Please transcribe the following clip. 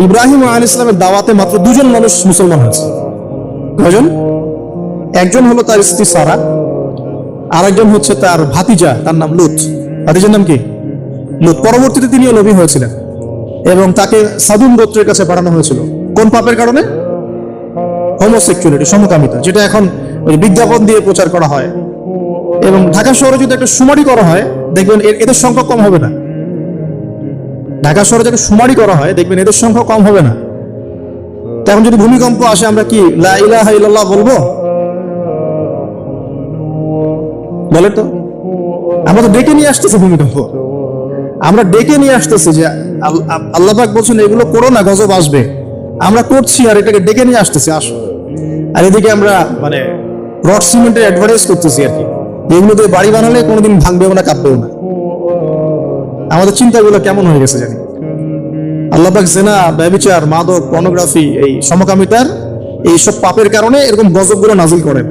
ইব্রাহিম আলাইহিস সালামের দাওয়াতে মাত্র 2 জন মানুষ মুসলমান হয়েছে। কয়জন? একজন হলো তার স্ত্রী সারা, আরেকজন হচ্ছে তার ভাতিজা, তার নাম লুত। ভাতিজার নাম কি? লুত। পরবর্তীতে তিনিও নবী হয়েছিলেন এবং তাকে সাদুম গোত্রের কাছে পাঠানো হয়েছিল। কোন পাপের কারণে? হোমোসেক্সুয়ালিটি, সমকামিতা, যেটা এখন বিজ্ঞাপন দিয়ে প্রচার করা হয়। এবং ঢাকা শহরে যদি একটা শুমারি করা হয়, দেখবেন এদের সংখ্যা কম হবে না। ঢাকা শহরে যদি শুমারি করা হয়, দেখবেন এদের সংখ্যা কম হবে না। এখন যদি ভূমিকম্প আসে, আমরা কি লা ইলাহা ইল্লাল্লাহ বলবো? বলে তো, আমরা তো ডেকে নিয়ে আসতেছি ভূমিকম্প, আমরা ডেকে নিয়ে আসতেছি যে আল্লাহ পাক বলছেন এগুলো করো না, গজব আসবে। আমরা করছি আর এটাকে ডেকে নিয়ে আসতেছি, আসো। আর এদিকে আমরা মানে রড সিমেন্টের অ্যাডভার্টাইজ করতেছি আর কি, এগুলো দিয়ে বাড়ি বানালে কোনোদিন ভাঙবেও না, কাঁপবেও না। আমাদের চিন্তাগুলো কেমন হয়ে গেছে জানি। আল্লাহ পাক জিনা, ব্যভিচার, মাদক, পর্নোগ্রাফি, এই সমকামিতার এই সব পাপের কারণে এরকম গজবগুলো নাজিল করেন।